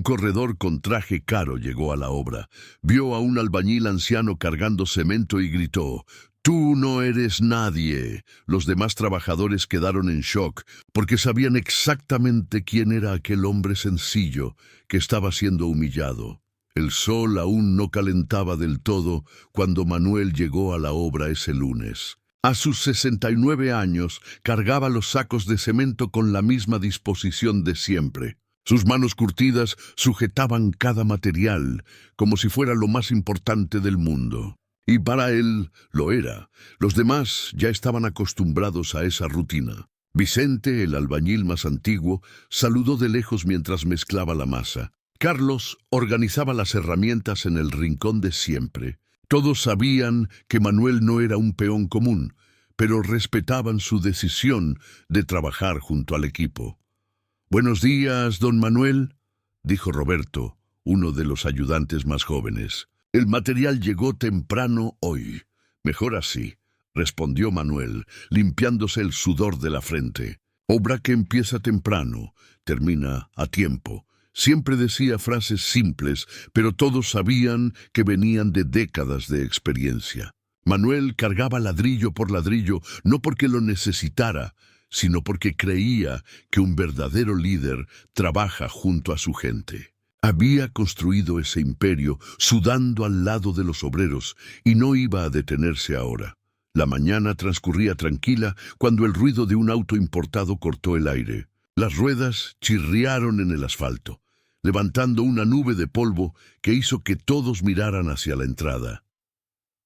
Un corredor con traje caro llegó a la obra. Vio a un albañil anciano cargando cemento y gritó: «¡Tú no eres nadie!». Los demás trabajadores quedaron en shock, porque sabían exactamente quién era aquel hombre sencillo que estaba siendo humillado. El sol aún no calentaba del todo cuando Manuel llegó a la obra ese lunes. A sus 69 años, cargaba los sacos de cemento con la misma disposición de siempre. Sus manos curtidas sujetaban cada material, como si fuera lo más importante del mundo. Y para él lo era. Los demás ya estaban acostumbrados a esa rutina. Vicente, el albañil más antiguo, saludó de lejos mientras mezclaba la masa. Carlos organizaba las herramientas en el rincón de siempre. Todos sabían que Manuel no era un peón común, pero respetaban su decisión de trabajar junto al equipo. «Buenos días, don Manuel», dijo Roberto, uno de los ayudantes más jóvenes. «El material llegó temprano hoy». «Mejor así», respondió Manuel, limpiándose el sudor de la frente. «Obra que empieza temprano, termina a tiempo». Siempre decía frases simples, pero todos sabían que venían de décadas de experiencia. Manuel cargaba ladrillo por ladrillo, no porque lo necesitara, sino porque creía que un verdadero líder trabaja junto a su gente. Había construido ese imperio sudando al lado de los obreros y no iba a detenerse ahora. La mañana transcurría tranquila cuando el ruido de un auto importado cortó el aire. Las ruedas chirriaron en el asfalto, levantando una nube de polvo que hizo que todos miraran hacia la entrada.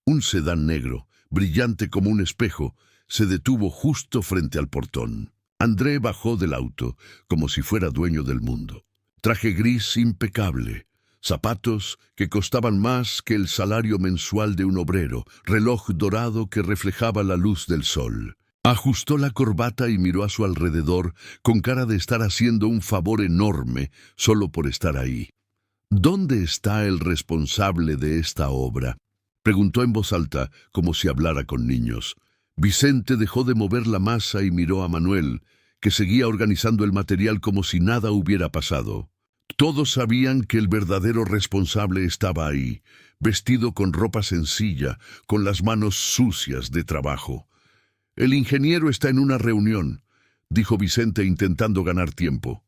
Un sedán negro, brillante como un espejo, se detuvo justo frente al portón. André bajó del auto, como si fuera dueño del mundo. Traje gris impecable, zapatos que costaban más que el salario mensual de un obrero, reloj dorado que reflejaba la luz del sol. Ajustó la corbata y miró a su alrededor con cara de estar haciendo un favor enorme solo por estar ahí. «¿Dónde está el responsable de esta obra?», preguntó en voz alta, como si hablara con niños. Vicente dejó de mover la masa y miró a Manuel, que seguía organizando el material como si nada hubiera pasado. Todos sabían que el verdadero responsable estaba ahí, vestido con ropa sencilla, con las manos sucias de trabajo. «El ingeniero está en una reunión», dijo Vicente intentando ganar tiempo.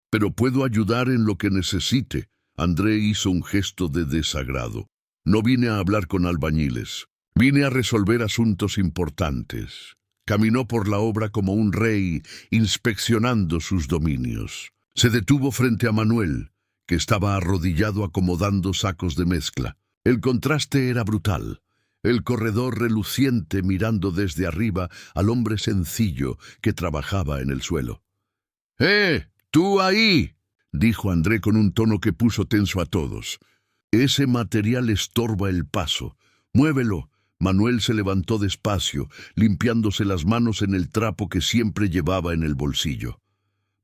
«Pero puedo ayudar en lo que necesite». André hizo un gesto de desagrado. «No vine a hablar con albañiles. Vine a resolver asuntos importantes». Caminó por la obra como un rey, inspeccionando sus dominios. Se detuvo frente a Manuel, que estaba arrodillado acomodando sacos de mezcla. El contraste era brutal. El corredor reluciente mirando desde arriba al hombre sencillo que trabajaba en el suelo. ¡Tú ahí!», dijo André con un tono que puso tenso a todos. «Ese material estorba el paso. Muévelo». Manuel se levantó despacio, limpiándose las manos en el trapo que siempre llevaba en el bolsillo.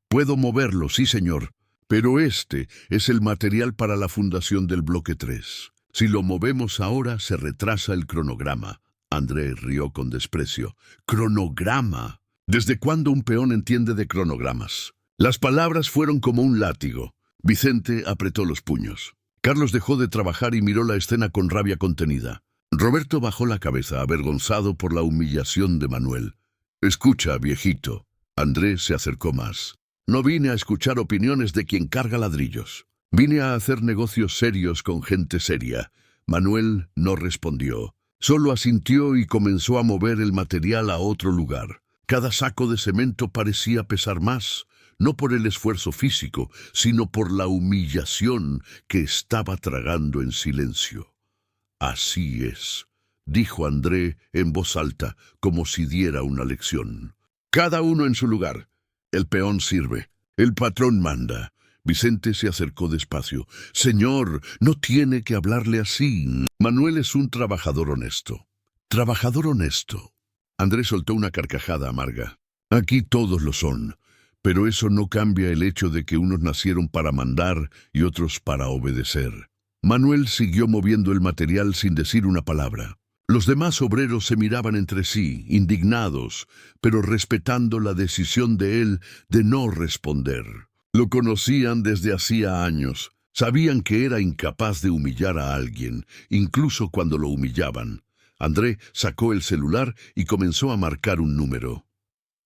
«Puedo moverlo, sí señor, pero este es el material para la fundación del bloque 3. Si lo movemos ahora, se retrasa el cronograma». André rió con desprecio. «¿Cronograma? ¿Desde cuándo un peón entiende de cronogramas?». Las palabras fueron como un látigo. Vicente apretó los puños. Carlos dejó de trabajar y miró la escena con rabia contenida. Roberto bajó la cabeza, avergonzado por la humillación de Manuel. «Escucha, viejito». André se acercó más. «No vine a escuchar opiniones de quien carga ladrillos. Vine a hacer negocios serios con gente seria». Manuel no respondió. Solo asintió y comenzó a mover el material a otro lugar. Cada saco de cemento parecía pesar más, no por el esfuerzo físico, sino por la humillación que estaba tragando en silencio. «Así es», dijo André en voz alta, como si diera una lección. «Cada uno en su lugar. El peón sirve. El patrón manda». Vicente se acercó despacio. «Señor, no tiene que hablarle así. Manuel es un trabajador honesto». «¿Trabajador honesto?». Andrés soltó una carcajada amarga. «Aquí todos lo son, pero eso no cambia el hecho de que unos nacieron para mandar y otros para obedecer». Manuel siguió moviendo el material sin decir una palabra. Los demás obreros se miraban entre sí, indignados, pero respetando la decisión de él de no responder. Lo conocían desde hacía años. Sabían que era incapaz de humillar a alguien, incluso cuando lo humillaban. André sacó el celular y comenzó a marcar un número.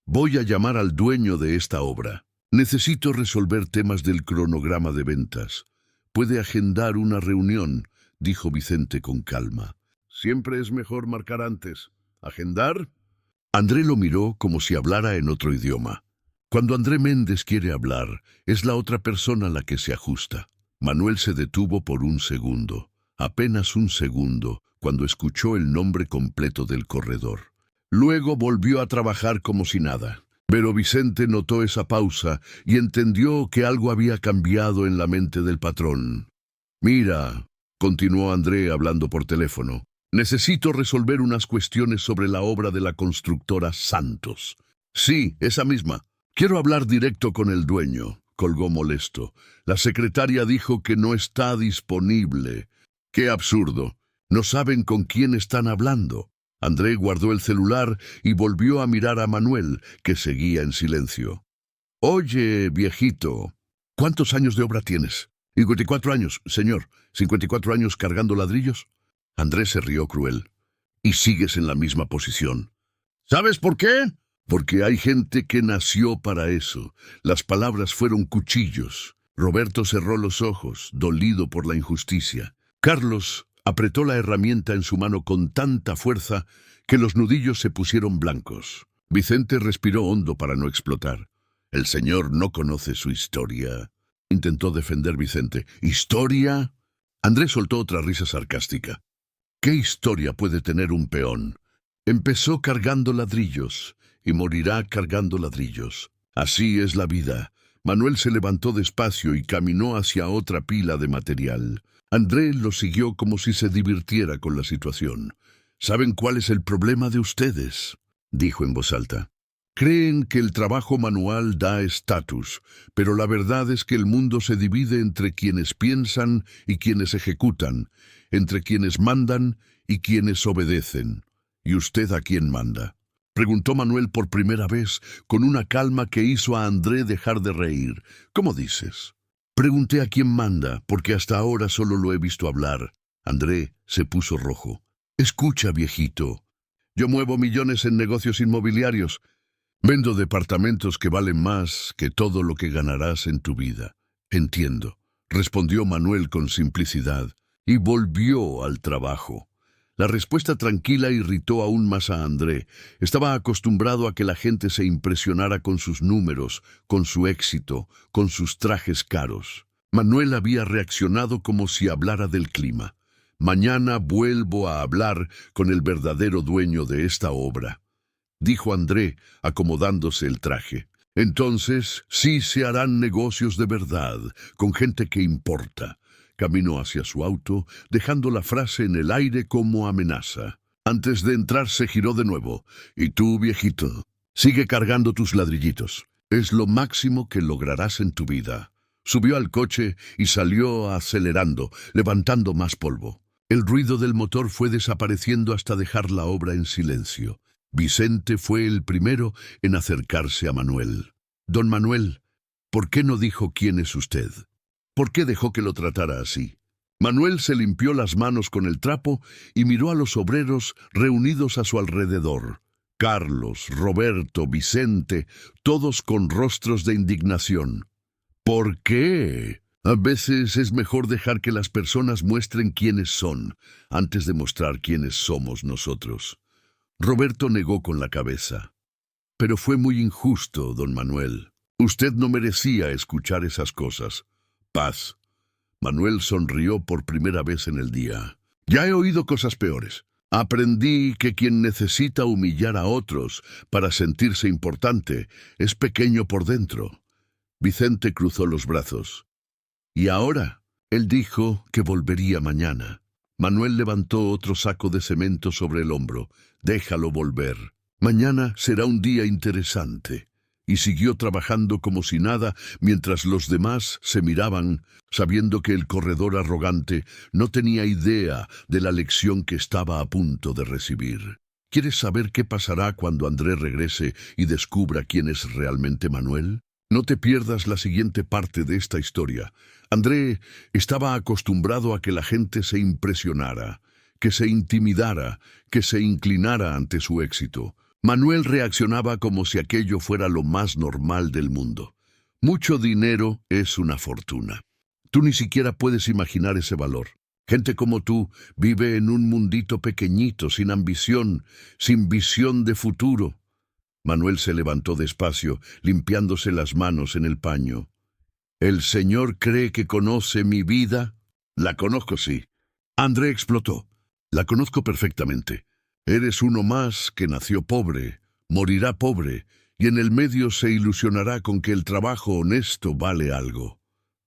Voy a llamar al dueño de esta obra. Necesito resolver temas del cronograma de ventas. Puede agendar una reunión, dijo Vicente con calma. Siempre es mejor marcar antes. ¿Agendar? André lo miró como si hablara en otro idioma. Cuando André Méndez quiere hablar, es la otra persona la que se ajusta. Manuel se detuvo por un segundo, apenas un segundo, cuando escuchó el nombre completo del corredor. Luego volvió a trabajar como si nada. Pero Vicente notó esa pausa y entendió que algo había cambiado en la mente del patrón. Mira, continuó André hablando por teléfono, necesito resolver unas cuestiones sobre la obra de la constructora Santos. Sí, esa misma. Quiero hablar directo con el dueño, colgó molesto. La secretaria dijo que no está disponible. ¡Qué absurdo! No saben con quién están hablando. André guardó el celular y volvió a mirar a Manuel, que seguía en silencio. Oye, viejito, ¿cuántos años de obra tienes? 54 años, señor. 54 años cargando ladrillos. Andrés se rió cruel. Y sigues en la misma posición. ¿Sabes por qué? Porque hay gente que nació para eso. Las palabras fueron cuchillos. Roberto cerró los ojos, dolido por la injusticia. Carlos apretó la herramienta en su mano con tanta fuerza que los nudillos se pusieron blancos. Vicente respiró hondo para no explotar. El señor no conoce su historia. Intentó defender Vicente. ¿Historia? Andrés soltó otra risa sarcástica. ¿Qué historia puede tener un peón? Empezó cargando ladrillos y morirá cargando ladrillos. Así es la vida. Manuel se levantó despacio y caminó hacia otra pila de material. André lo siguió como si se divirtiera con la situación. ¿Saben cuál es el problema de ustedes?, dijo en voz alta. Creen que el trabajo manual da estatus, pero la verdad es que el mundo se divide entre quienes piensan y quienes ejecutan, entre quienes mandan y quienes obedecen. ¿Y usted a quién manda?, preguntó Manuel por primera vez, con una calma que hizo a André dejar de reír. ¿Cómo dices? Pregunté a quién manda, porque hasta ahora solo lo he visto hablar. André se puso rojo. Escucha, viejito. Yo muevo millones en negocios inmobiliarios. Vendo departamentos que valen más que todo lo que ganarás en tu vida. Entiendo, respondió Manuel con simplicidad, y volvió al trabajo. La respuesta tranquila irritó aún más a André. Estaba acostumbrado a que la gente se impresionara con sus números, con su éxito, con sus trajes caros. Manuel había reaccionado como si hablara del clima. Mañana vuelvo a hablar con el verdadero dueño de esta obra, dijo André, acomodándose el traje. Entonces sí se harán negocios de verdad, con gente que importa. Caminó hacia su auto, dejando la frase en el aire como amenaza. Antes de entrar se giró de nuevo. «Y tú, viejito, sigue cargando tus ladrillitos. Es lo máximo que lograrás en tu vida». Subió al coche y salió acelerando, levantando más polvo. El ruido del motor fue desapareciendo hasta dejar la obra en silencio. Vicente fue el primero en acercarse a Manuel. «Don Manuel, ¿por qué no dijo quién es usted? ¿Por qué dejó que lo tratara así?» Manuel se limpió las manos con el trapo y miró a los obreros reunidos a su alrededor. Carlos, Roberto, Vicente, todos con rostros de indignación. ¿Por qué? A veces es mejor dejar que las personas muestren quiénes son, antes de mostrar quiénes somos nosotros. Roberto negó con la cabeza. Pero fue muy injusto, don Manuel. Usted no merecía escuchar esas cosas. Paz. Manuel sonrió por primera vez en el día. Ya he oído cosas peores. Aprendí que quien necesita humillar a otros para sentirse importante es pequeño por dentro. Vicente cruzó los brazos. ¿Y ahora? Él dijo que volvería mañana. Manuel levantó otro saco de cemento sobre el hombro. Déjalo volver. Mañana será un día interesante. Y siguió trabajando como si nada, mientras los demás se miraban, sabiendo que el corredor arrogante no tenía idea de la lección que estaba a punto de recibir. ¿Quieres saber qué pasará cuando André regrese y descubra quién es realmente Manuel? No te pierdas la siguiente parte de esta historia. André estaba acostumbrado a que la gente se impresionara, que se intimidara, que se inclinara ante su éxito. Manuel reaccionaba como si aquello fuera lo más normal del mundo. Mucho dinero es una fortuna. Tú ni siquiera puedes imaginar ese valor. Gente como tú vive en un mundito pequeñito, sin ambición, sin visión de futuro. Manuel se levantó despacio, limpiándose las manos en el paño. ¿El Señor cree que conoce mi vida? La conozco, sí. André explotó. La conozco perfectamente. Eres uno más que nació pobre, morirá pobre, y en el medio se ilusionará con que el trabajo honesto vale algo.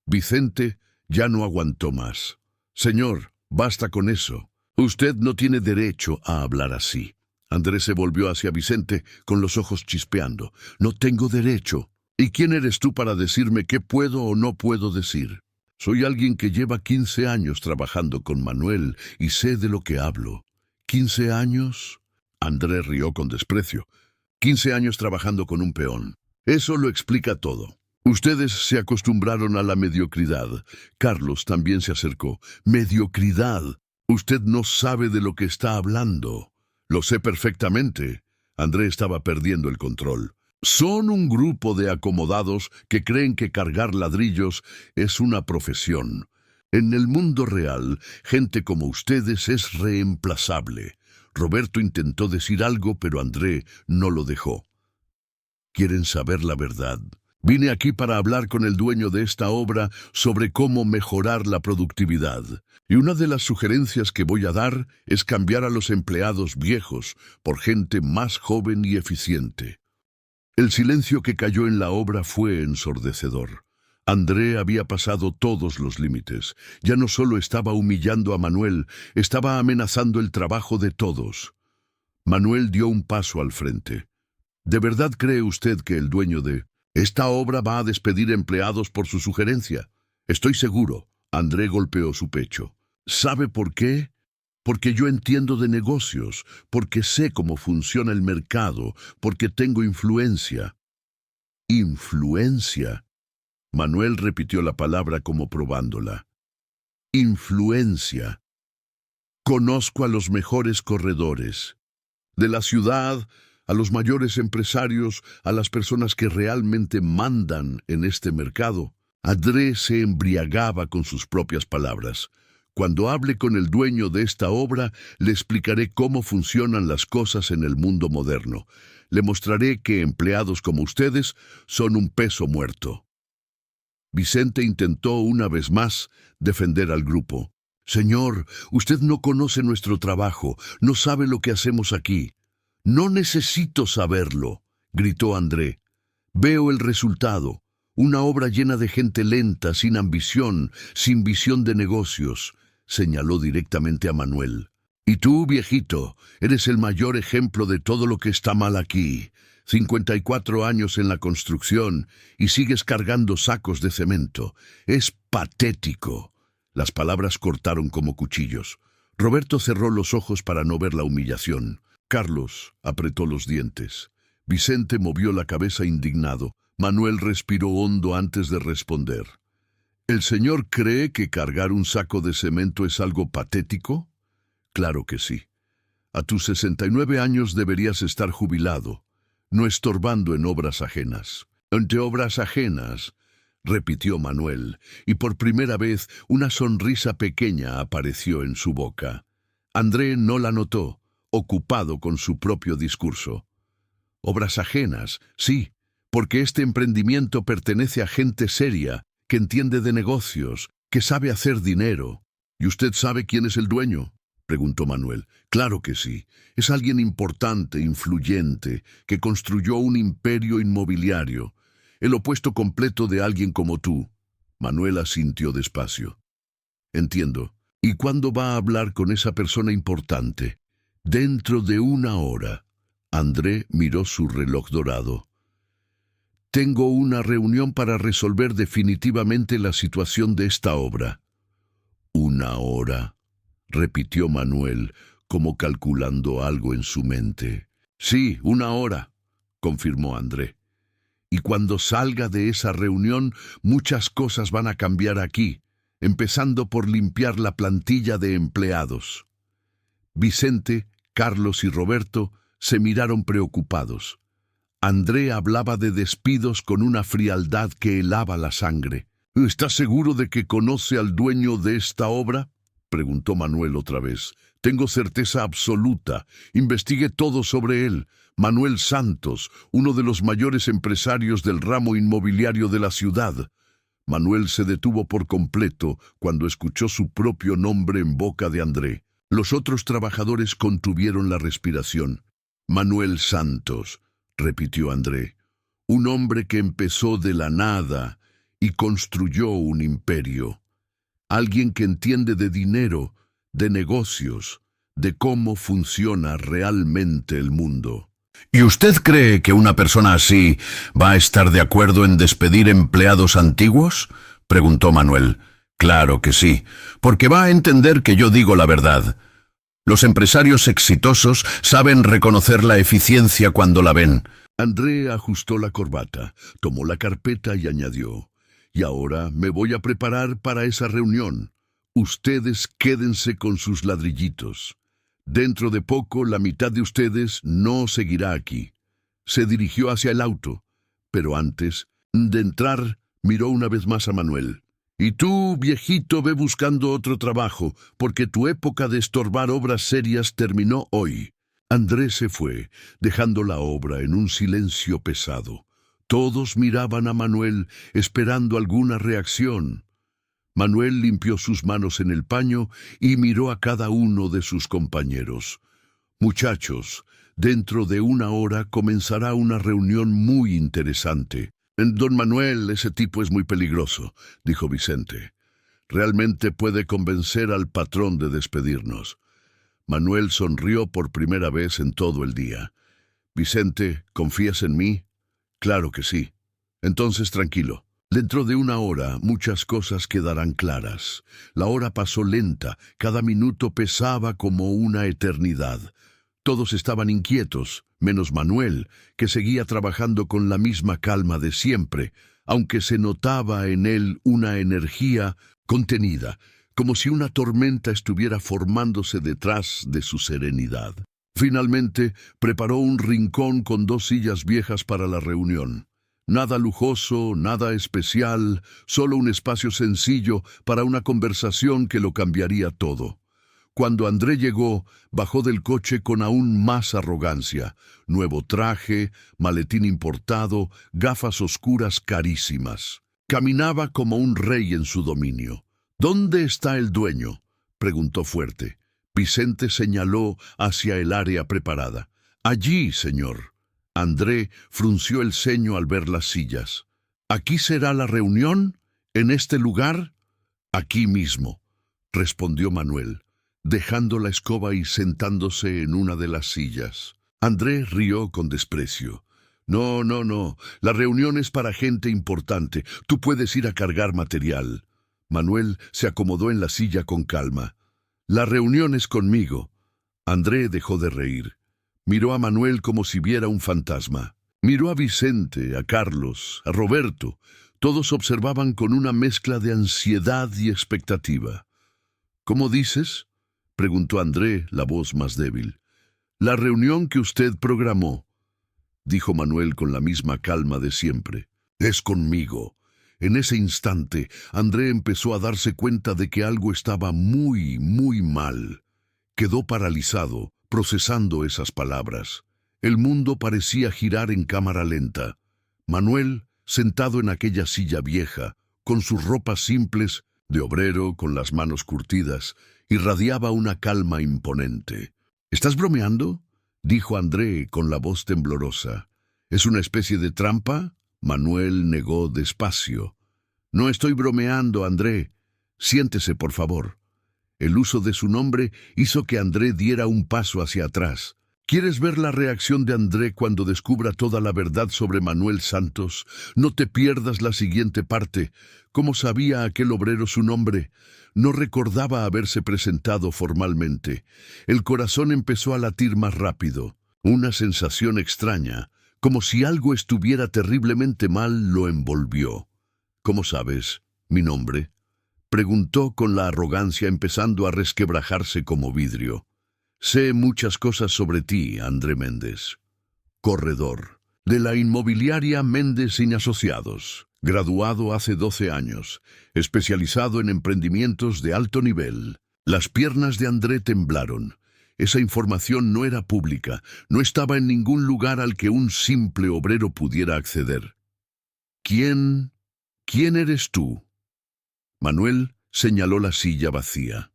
Vicente ya no aguantó más. Señor, basta con eso. Usted no tiene derecho a hablar así. Andrés se volvió hacia Vicente con los ojos chispeando. No tengo derecho. ¿Y quién eres tú para decirme qué puedo o no puedo decir? Soy alguien que lleva 15 años trabajando con Manuel y sé de lo que hablo. ¿15 años? Andrés rió con desprecio. 15 años trabajando con un peón. Eso lo explica todo. Ustedes se acostumbraron a la mediocridad. Carlos también se acercó. Mediocridad. Usted no sabe de lo que está hablando. Lo sé perfectamente. André estaba perdiendo el control. Son un grupo de acomodados que creen que cargar ladrillos es una profesión. En el mundo real, gente como ustedes es reemplazable. Roberto intentó decir algo, pero André no lo dejó. ¿Quieren saber la verdad? Vine aquí para hablar con el dueño de esta obra sobre cómo mejorar la productividad. Y una de las sugerencias que voy a dar es cambiar a los empleados viejos por gente más joven y eficiente. El silencio que cayó en la obra fue ensordecedor. André había pasado todos los límites. Ya no solo estaba humillando a Manuel, estaba amenazando el trabajo de todos. Manuel dio un paso al frente. ¿De verdad cree usted que el dueño de esta obra va a despedir empleados por su sugerencia? Estoy seguro. André golpeó su pecho. ¿Sabe por qué? Porque yo entiendo de negocios, porque sé cómo funciona el mercado, porque tengo influencia. ¿Influencia? Manuel repitió la palabra como probándola. Influencia. Conozco a los mejores corredores. De la ciudad, a los mayores empresarios, a las personas que realmente mandan en este mercado. André se embriagaba con sus propias palabras. Cuando hable con el dueño de esta obra, le explicaré cómo funcionan las cosas en el mundo moderno. Le mostraré que empleados como ustedes son un peso muerto. Vicente intentó una vez más defender al grupo. Señor, usted no conoce nuestro trabajo, no sabe lo que hacemos aquí. No necesito saberlo, gritó André. Veo el resultado. Una obra llena de gente lenta, sin ambición, sin visión de negocios. Señaló directamente a Manuel. Y tú, viejito, eres el mayor ejemplo de todo lo que está mal aquí. 54 años en la construcción y sigues cargando sacos de cemento. Es patético. Las palabras cortaron como cuchillos. Roberto cerró los ojos para no ver la humillación. Carlos apretó los dientes. Vicente movió la cabeza indignado. Manuel respiró hondo antes de responder. ¿El señor cree que cargar un saco de cemento es algo patético? Claro que sí. A tus 69 años deberías estar jubilado, no estorbando en obras ajenas. Ante obras ajenas, repitió Manuel, y por primera vez una sonrisa pequeña apareció en su boca. André no la notó, ocupado con su propio discurso. Obras ajenas, sí, porque este emprendimiento pertenece a gente seria, que entiende de negocios, que sabe hacer dinero. ¿Y usted sabe quién es el dueño?, preguntó Manuel. Claro que sí. Es alguien importante, influyente, que construyó un imperio inmobiliario. El opuesto completo de alguien como tú. Manuel asintió despacio. Entiendo. ¿Y cuándo va a hablar con esa persona importante? Dentro de 1 hora. André miró su reloj dorado. Tengo una reunión para resolver definitivamente la situación de esta obra. 1 hora, repitió Manuel, como calculando algo en su mente. Sí, 1 hora, confirmó André. Y cuando salga de esa reunión, muchas cosas van a cambiar aquí, empezando por limpiar la plantilla de empleados. Vicente, Carlos y Roberto se miraron preocupados. André hablaba de despidos con una frialdad que helaba la sangre. ¿Estás seguro de que conoce al dueño de esta obra?, preguntó Manuel otra vez. Tengo certeza absoluta. Investigué todo sobre él. Manuel Santos, uno de los mayores empresarios del ramo inmobiliario de la ciudad. Manuel se detuvo por completo cuando escuchó su propio nombre en boca de André. Los otros trabajadores contuvieron la respiración. Manuel Santos, repitió André. Un hombre que empezó de la nada y construyó un imperio. Alguien que entiende de dinero, de negocios, de cómo funciona realmente el mundo. ¿Y usted cree que una persona así va a estar de acuerdo en despedir empleados antiguos?, preguntó Manuel. Claro que sí, porque va a entender que yo digo la verdad. Los empresarios exitosos saben reconocer la eficiencia cuando la ven. André ajustó la corbata, tomó la carpeta y añadió: y ahora me voy a preparar para esa reunión. Ustedes quédense con sus ladrillitos. Dentro de poco la mitad de ustedes no seguirá aquí. Se dirigió hacia el auto, pero antes de entrar miró una vez más a Manuel. Y tú, viejito, ve buscando otro trabajo, porque tu época de estorbar obras serias terminó hoy. Andrés se fue, dejando la obra en un silencio pesado. Todos miraban a Manuel, esperando alguna reacción. Manuel limpió sus manos en el paño y miró a cada uno de sus compañeros. Muchachos, dentro de una hora comenzará una reunión muy interesante. Don Manuel, ese tipo es muy peligroso, dijo Vicente. Realmente puede convencer al patrón de despedirnos. Manuel sonrió por primera vez en todo el día. Vicente, ¿confías en mí? Claro que sí. Entonces tranquilo. Dentro de una hora muchas cosas quedarán claras. La hora pasó lenta, cada minuto pesaba como una eternidad. Todos estaban inquietos, menos Manuel, que seguía trabajando con la misma calma de siempre, aunque se notaba en él una energía contenida, como si una tormenta estuviera formándose detrás de su serenidad. Finalmente, preparó un rincón con 2 sillas viejas para la reunión. Nada lujoso, nada especial, solo un espacio sencillo para una conversación que lo cambiaría todo. Cuando André llegó, bajó del coche con aún más arrogancia. Nuevo traje, maletín importado, gafas oscuras carísimas. Caminaba como un rey en su dominio. ¿Dónde está el dueño?, preguntó fuerte. Vicente señaló hacia el área preparada. Allí, señor. André frunció el ceño al ver las sillas. ¿Aquí será la reunión? ¿En este lugar? Aquí mismo, respondió Manuel, dejando la escoba y sentándose en una de las sillas. André rió con desprecio. No, la reunión es para gente importante. Tú puedes ir a cargar material. Manuel se acomodó en la silla con calma. La reunión es conmigo. André dejó de reír. Miró a Manuel como si viera un fantasma. Miró a Vicente, a Carlos, a Roberto. Todos observaban con una mezcla de ansiedad y expectativa. ¿Cómo dices?, preguntó André, la voz más débil. La reunión que usted programó, dijo Manuel con la misma calma de siempre. Es conmigo. En ese instante, André empezó a darse cuenta de que algo estaba muy mal. Quedó paralizado, procesando esas palabras. El mundo parecía girar en cámara lenta. Manuel, sentado en aquella silla vieja, con sus ropas simples, de obrero, con las manos curtidas, irradiaba una calma imponente. ¿Estás bromeando?, dijo André con la voz temblorosa. ¿Es una especie de trampa? Manuel negó despacio. No estoy bromeando, André. Siéntese, por favor. El uso de su nombre hizo que André diera un paso hacia atrás. ¿Quieres ver la reacción de André cuando descubra toda la verdad sobre Manuel Santos? No te pierdas la siguiente parte. ¿Cómo sabía aquel obrero su nombre? No recordaba haberse presentado formalmente. El corazón empezó a latir más rápido. Una sensación extraña, Como si algo estuviera terriblemente mal, lo envolvió. ¿Cómo sabes mi nombre?, preguntó con la arrogancia, empezando a resquebrajarse como vidrio. Sé muchas cosas sobre ti, André Méndez. Corredor de la inmobiliaria Méndez y Asociados, graduado hace 12 años, especializado en emprendimientos de alto nivel. Las piernas de André temblaron. Esa información no era pública, no estaba en ningún lugar al que un simple obrero pudiera acceder. ¿Quién eres tú? Manuel señaló la silla vacía.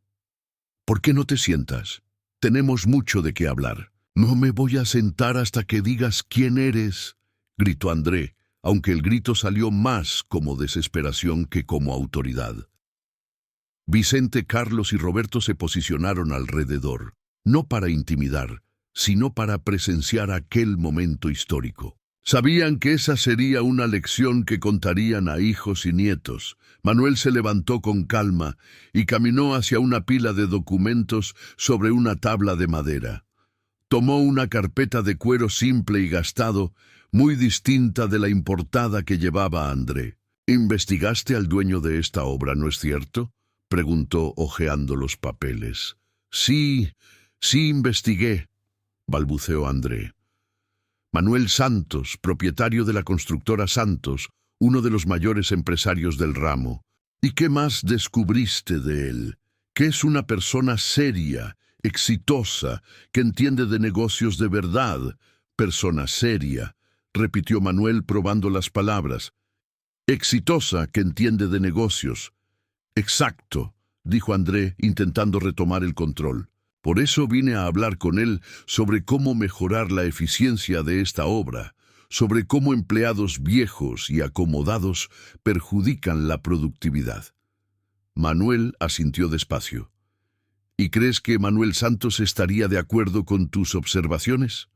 ¿Por qué no te sientas? Tenemos mucho de qué hablar. No me voy a sentar hasta que digas quién eres, gritó André, aunque el grito salió más como desesperación que como autoridad. Vicente, Carlos y Roberto se posicionaron alrededor, no para intimidar, sino para presenciar aquel momento histórico. Sabían que esa sería una lección que contarían a hijos y nietos. Manuel se levantó con calma y caminó hacia una pila de documentos sobre una tabla de madera. Tomó una carpeta de cuero simple y gastado, muy distinta de la importada que llevaba André. «¿Investigaste al dueño de esta obra, no es cierto?», preguntó hojeando los papeles. Sí, investigué», balbuceó André. Manuel Santos, propietario de la constructora Santos, uno de los mayores empresarios del ramo. ¿Y qué más descubriste de él? Que es una persona seria, exitosa, que entiende de negocios de verdad. Persona seria, repitió Manuel probando las palabras. Exitosa, que entiende de negocios. Exacto, dijo André, intentando retomar el control. Por eso vine a hablar con él sobre cómo mejorar la eficiencia de esta obra, sobre cómo empleados viejos y acomodados perjudican la productividad. Manuel asintió despacio. ¿Y crees que Manuel Santos estaría de acuerdo con tus observaciones?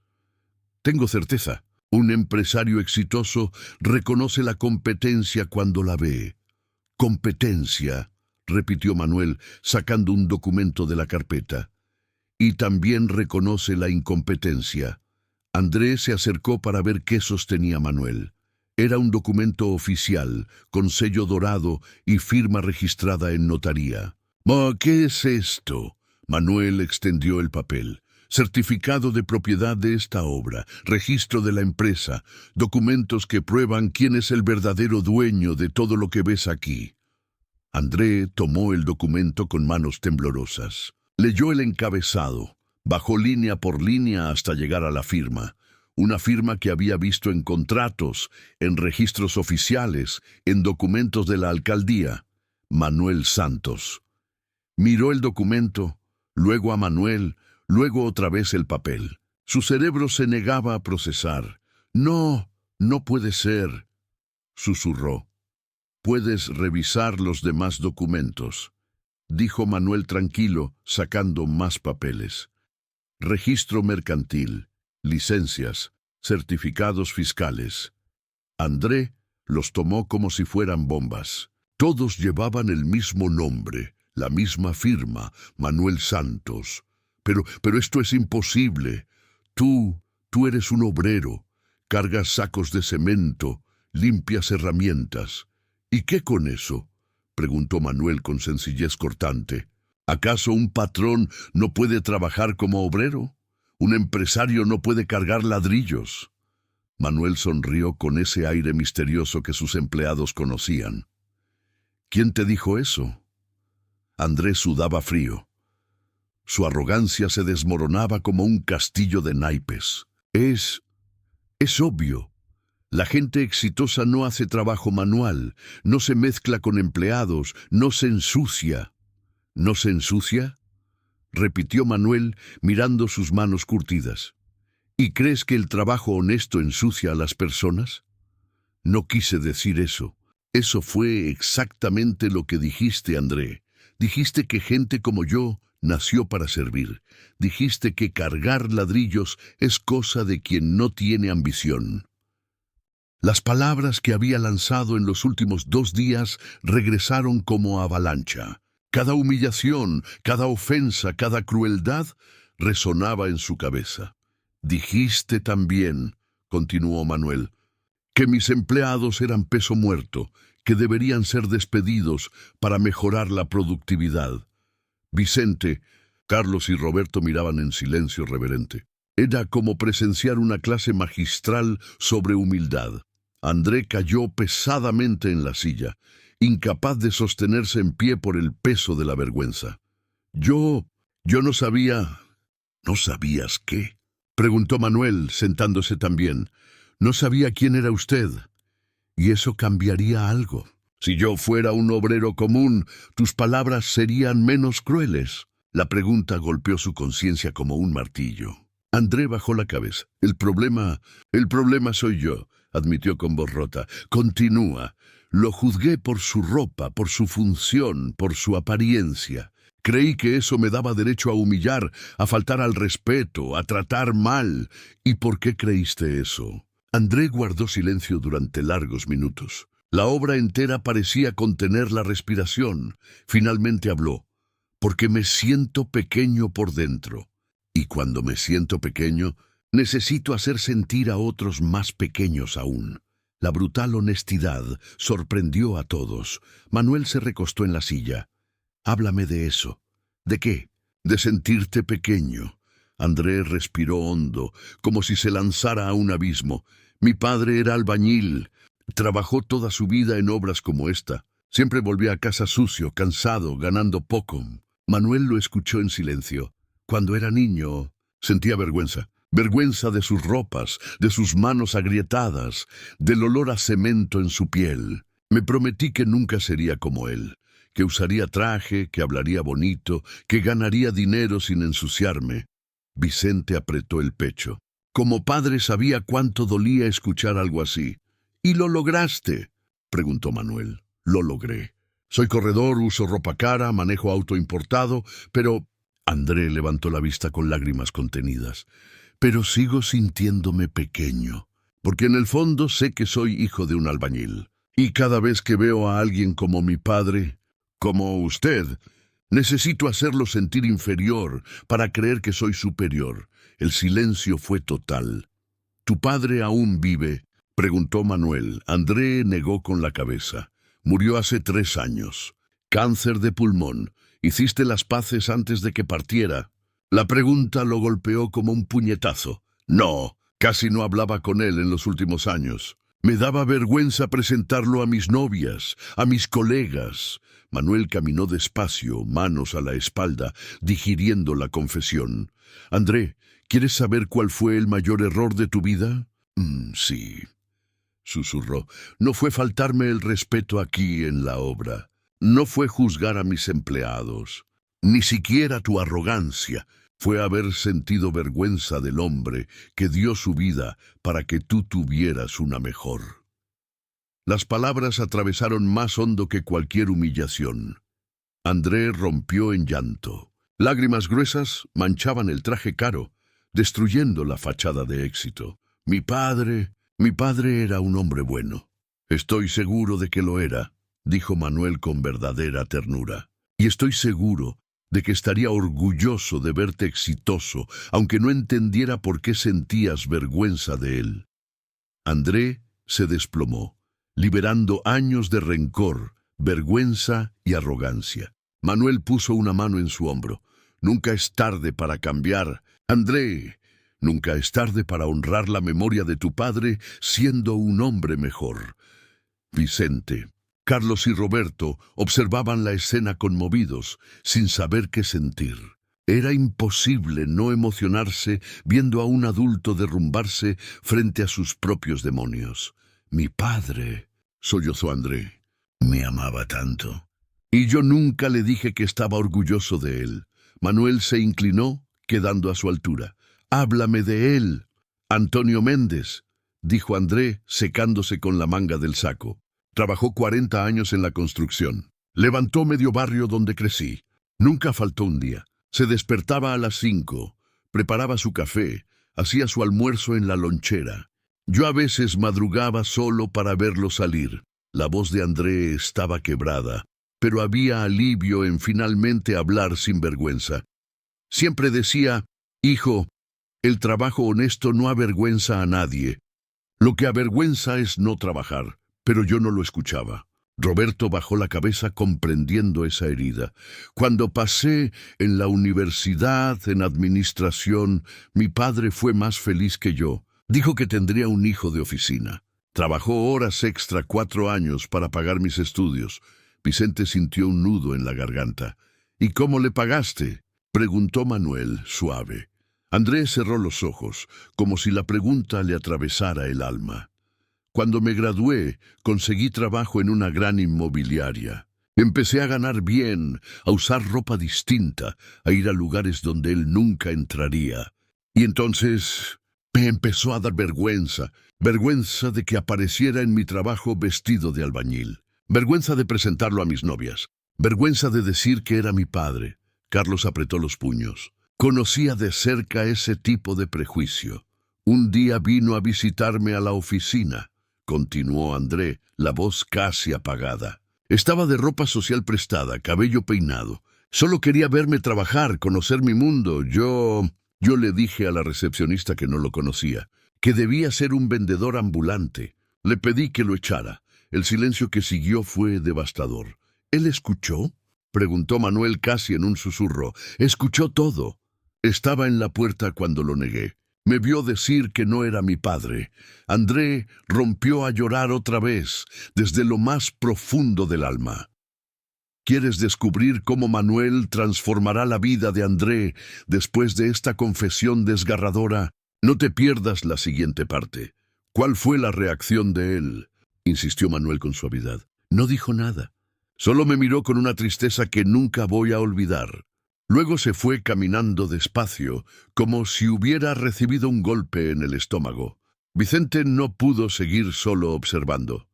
Tengo certeza. Un empresario exitoso reconoce la competencia cuando la ve. Competencia, repitió Manuel, sacando un documento de la carpeta. Y también reconoce la incompetencia. André se acercó para ver qué sostenía Manuel. Era un documento oficial, con sello dorado y firma registrada en notaría. ¿Qué es esto? Manuel extendió el papel. Certificado de propiedad de esta obra, registro de la empresa, documentos que prueban quién es el verdadero dueño de todo lo que ves aquí. André tomó el documento con manos temblorosas. Leyó el encabezado, bajó línea por línea hasta llegar a la firma. Una firma que había visto en contratos, en registros oficiales, en documentos de la alcaldía. Manuel Santos. Miró el documento, luego a Manuel, luego otra vez el papel. Su cerebro se negaba a procesar. No puede ser, susurró. Puedes revisar los demás documentos, dijo Manuel tranquilo, sacando más papeles. Registro mercantil, licencias, certificados fiscales. André los tomó como si fueran bombas. Todos llevaban el mismo nombre, la misma firma, Manuel Santos. Pero esto es imposible. Tú eres un obrero, cargas sacos de cemento, limpias herramientas. ¿Y qué con eso?, preguntó Manuel con sencillez cortante. ¿Acaso un patrón no puede trabajar como obrero? ¿Un empresario no puede cargar ladrillos? Manuel sonrió con ese aire misterioso que sus empleados conocían. ¿Quién te dijo eso? Andrés sudaba frío. Su arrogancia se desmoronaba como un castillo de naipes. Es obvio. La gente exitosa no hace trabajo manual, no se mezcla con empleados, no se ensucia. ¿No se ensucia?, repitió Manuel mirando sus manos curtidas. ¿Y crees que el trabajo honesto ensucia a las personas? No quise decir eso. Eso fue exactamente lo que dijiste, André. Dijiste que gente como yo nació para servir. Dijiste que cargar ladrillos es cosa de quien no tiene ambición. Las palabras que había lanzado en los últimos 2 días regresaron como avalancha. Cada humillación, cada ofensa, cada crueldad resonaba en su cabeza. Dijiste también, continuó Manuel, que mis empleados eran peso muerto, que deberían ser despedidos para mejorar la productividad. Vicente, Carlos y Roberto miraban en silencio reverente. Era como presenciar una clase magistral sobre humildad. André cayó pesadamente en la silla, incapaz de sostenerse en pie por el peso de la vergüenza. Yo no sabía... ¿No sabías qué? Preguntó Manuel, sentándose también. No sabía quién era usted. Y eso cambiaría algo. Si yo fuera un obrero común, tus palabras serían menos crueles. La pregunta golpeó su conciencia como un martillo. André bajó la cabeza. El problema soy yo, admitió con voz rota. Continúa. Lo juzgué por su ropa, por su función, por su apariencia. Creí que eso me daba derecho a humillar, a faltar al respeto, a tratar mal. ¿Y por qué creíste eso? André guardó silencio durante largos minutos. La obra entera parecía contener la respiración. Finalmente habló. Porque me siento pequeño por dentro. Y cuando me siento pequeño, necesito hacer sentir a otros más pequeños aún. La brutal honestidad sorprendió a todos. Manuel se recostó en la silla. Háblame de eso. ¿De qué? De sentirte pequeño. André respiró hondo, como si se lanzara a un abismo. Mi padre era albañil. Trabajó toda su vida en obras como esta. Siempre volvía a casa sucio, cansado, ganando poco. Manuel lo escuchó en silencio. Cuando era niño, sentía vergüenza. Vergüenza de sus ropas, de sus manos agrietadas, del olor a cemento en su piel. Me prometí que nunca sería como él, que usaría traje, que hablaría bonito, que ganaría dinero sin ensuciarme. Vicente apretó el pecho. Como padre sabía cuánto dolía escuchar algo así. ¿Y lo lograste?, preguntó Manuel. Lo logré. Soy corredor, uso ropa cara, manejo auto importado, pero... André levantó la vista con lágrimas contenidas. Pero sigo sintiéndome pequeño, porque en el fondo sé que soy hijo de un albañil. Y cada vez que veo a alguien como mi padre, como usted, necesito hacerlo sentir inferior para creer que soy superior. El silencio fue total. ¿Tu padre aún vive?, preguntó Manuel. André negó con la cabeza. Murió hace 3 años. Cáncer de pulmón. ¿Hiciste las paces antes de que partiera? La pregunta lo golpeó como un puñetazo. No, casi no hablaba con él en los últimos años. Me daba vergüenza presentarlo a mis novias, a mis colegas. Manuel caminó despacio, manos a la espalda, digiriendo la confesión. André, ¿quieres saber cuál fue el mayor error de tu vida? Sí, susurró. No fue faltarme el respeto aquí en la obra. No fue juzgar a mis empleados. Ni siquiera tu arrogancia. Fue haber sentido vergüenza del hombre que dio su vida para que tú tuvieras una mejor. Las palabras atravesaron más hondo que cualquier humillación. André rompió en llanto. Lágrimas gruesas manchaban el traje caro, destruyendo la fachada de éxito. Mi padre era un hombre bueno. Estoy seguro de que lo era, dijo Manuel con verdadera ternura. Y estoy seguro de que estaría orgulloso de verte exitoso, aunque no entendiera por qué sentías vergüenza de él. André se desplomó, liberando años de rencor, vergüenza y arrogancia. Manuel puso una mano en su hombro. Nunca es tarde para cambiar. André, nunca es tarde para honrar la memoria de tu padre siendo un hombre mejor. Vicente, Carlos y Roberto observaban la escena conmovidos, sin saber qué sentir. Era imposible no emocionarse viendo a un adulto derrumbarse frente a sus propios demonios. Mi padre, sollozó André, me amaba tanto. Y yo nunca le dije que estaba orgulloso de él. Manuel se inclinó, quedando a su altura. Háblame de él. Antonio Méndez, dijo André, secándose con la manga del saco. Trabajó 40 años en la construcción. Levantó medio barrio donde crecí. Nunca faltó un día. Se despertaba a las 5, preparaba su café, hacía su almuerzo en la lonchera. Yo a veces madrugaba solo para verlo salir. La voz de André estaba quebrada, pero había alivio en finalmente hablar sin vergüenza. Siempre decía, hijo, el trabajo honesto no avergüenza a nadie. Lo que avergüenza es no trabajar, pero yo no lo escuchaba. Roberto bajó la cabeza comprendiendo esa herida. Cuando pasé en la universidad, en administración, mi padre fue más feliz que yo. Dijo que tendría un hijo de oficina. Trabajó horas extra 4 años para pagar mis estudios. Vicente sintió un nudo en la garganta. ¿Y cómo le pagaste?, preguntó Manuel, suave. Andrés cerró los ojos, como si la pregunta le atravesara el alma. Cuando me gradué, conseguí trabajo en una gran inmobiliaria. Empecé a ganar bien, a usar ropa distinta, a ir a lugares donde él nunca entraría. Y entonces me empezó a dar vergüenza, vergüenza de que apareciera en mi trabajo vestido de albañil, vergüenza de presentarlo a mis novias, vergüenza de decir que era mi padre. Carlos apretó los puños. Conocía de cerca ese tipo de prejuicio. Un día vino a visitarme a la oficina, continuó André, la voz casi apagada. Estaba de ropa social prestada, cabello peinado. Solo quería verme trabajar, conocer mi mundo. Yo le dije a la recepcionista que no lo conocía, que debía ser un vendedor ambulante. Le pedí que lo echara. El silencio que siguió fue devastador. ¿Él escuchó?, preguntó Manuel casi en un susurro. Escuchó todo. Estaba en la puerta cuando lo negué. Me vio decir que no era mi padre. André rompió a llorar otra vez, desde lo más profundo del alma. ¿Quieres descubrir cómo Manuel transformará la vida de André después de esta confesión desgarradora? No te pierdas la siguiente parte. ¿Cuál fue la reacción de él?, insistió Manuel con suavidad. No dijo nada. Solo me miró con una tristeza que nunca voy a olvidar. Luego se fue caminando despacio, como si hubiera recibido un golpe en el estómago. Vicente no pudo seguir solo observando.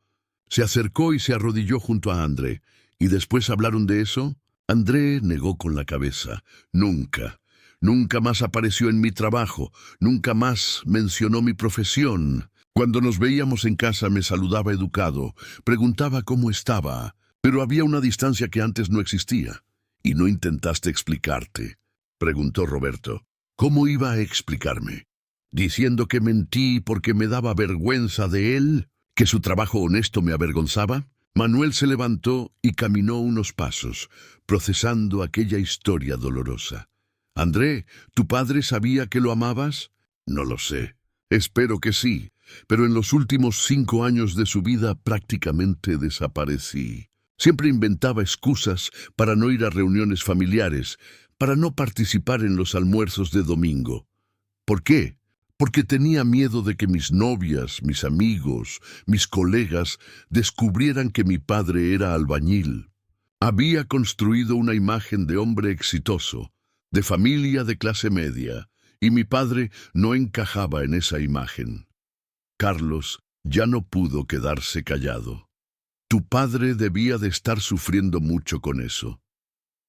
Se acercó y se arrodilló junto a André. ¿Y después hablaron de eso? André negó con la cabeza. Nunca. Nunca más apareció en mi trabajo. Nunca más mencionó mi profesión. Cuando nos veíamos en casa me saludaba educado. Preguntaba cómo estaba. Pero había una distancia que antes no existía. ¿Y no intentaste explicarte?, preguntó Roberto. ¿Cómo iba a explicarme? ¿Diciendo que mentí porque me daba vergüenza de él? ¿Que su trabajo honesto me avergonzaba? Manuel se levantó y caminó unos pasos, procesando aquella historia dolorosa. André, ¿tu padre sabía que lo amabas? No lo sé. Espero que sí. Pero en los últimos 5 años de su vida prácticamente desaparecí. Siempre inventaba excusas para no ir a reuniones familiares, para no participar en los almuerzos de domingo. ¿Por qué? Porque tenía miedo de que mis novias, mis amigos, mis colegas descubrieran que mi padre era albañil. Había construido una imagen de hombre exitoso, de familia de clase media, y mi padre no encajaba en esa imagen. Carlos ya no pudo quedarse callado. Tu padre debía de estar sufriendo mucho con eso.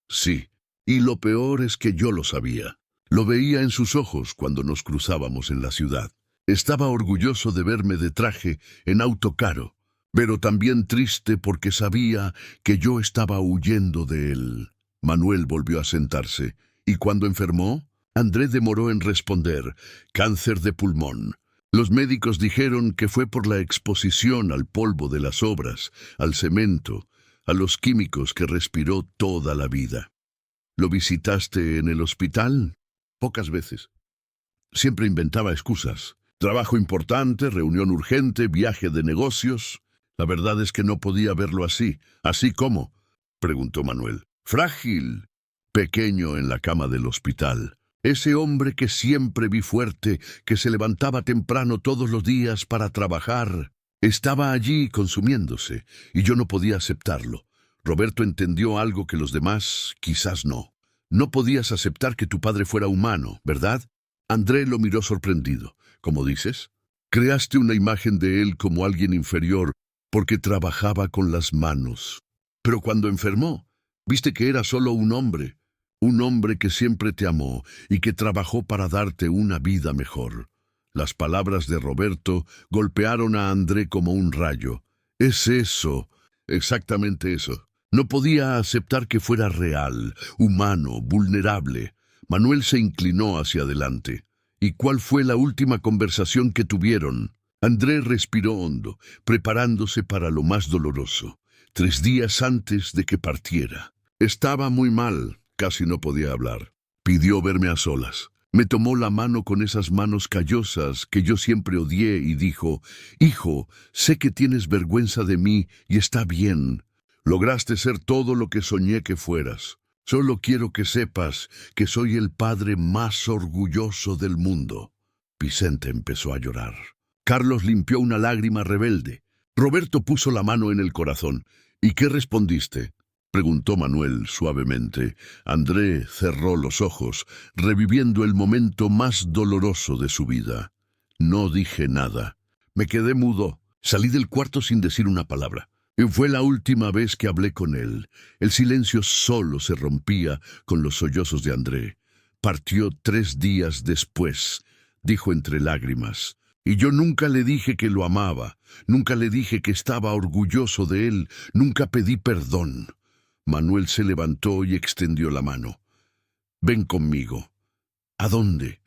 Sí, y lo peor es que yo lo sabía. Lo veía en sus ojos cuando nos cruzábamos en la ciudad. Estaba orgulloso de verme de traje en auto caro, pero también triste porque sabía que yo estaba huyendo de él. Manuel volvió a sentarse, y cuando enfermó, André demoró en responder: cáncer de pulmón. Los médicos dijeron que fue por la exposición al polvo de las obras, al cemento, a los químicos que respiró toda la vida. ¿Lo visitaste en el hospital? Pocas veces. Siempre inventaba excusas. Trabajo importante, reunión urgente, viaje de negocios. La verdad es que no podía verlo así. ¿Así cómo?, preguntó Manuel. Frágil, pequeño en la cama del hospital. Ese hombre que siempre vi fuerte, que se levantaba temprano todos los días para trabajar, estaba allí consumiéndose, y yo no podía aceptarlo. Roberto entendió algo que los demás quizás no. No podías aceptar que tu padre fuera humano, ¿verdad? André lo miró sorprendido. ¿Cómo dices? Creaste una imagen de él como alguien inferior porque trabajaba con las manos. Pero cuando enfermó, viste que era solo un hombre que siempre te amó y que trabajó para darte una vida mejor. Las palabras de Roberto golpearon a André como un rayo. Es eso, exactamente eso. No podía aceptar que fuera real, humano, vulnerable. Manuel se inclinó hacia adelante. ¿Y cuál fue la última conversación que tuvieron? André respiró hondo, preparándose para lo más doloroso. 3 días antes de que partiera. Estaba muy mal, casi no podía hablar. Pidió verme a solas. Me tomó la mano con esas manos callosas que yo siempre odié y dijo: «Hijo, sé que tienes vergüenza de mí y está bien. Lograste ser todo lo que soñé que fueras. Solo quiero que sepas que soy el padre más orgulloso del mundo». Vicente empezó a llorar. Carlos limpió una lágrima rebelde. Roberto puso la mano en el corazón. «¿Y qué respondiste?», preguntó Manuel suavemente. André cerró los ojos, reviviendo el momento más doloroso de su vida. No dije nada. Me quedé mudo. Salí del cuarto sin decir una palabra. Y fue la última vez que hablé con él. El silencio solo se rompía con los sollozos de André. «Partió 3 días después», dijo entre lágrimas. «Y yo nunca le dije que lo amaba, nunca le dije que estaba orgulloso de él, nunca pedí perdón». Manuel se levantó y extendió la mano. «Ven conmigo». «¿A dónde?»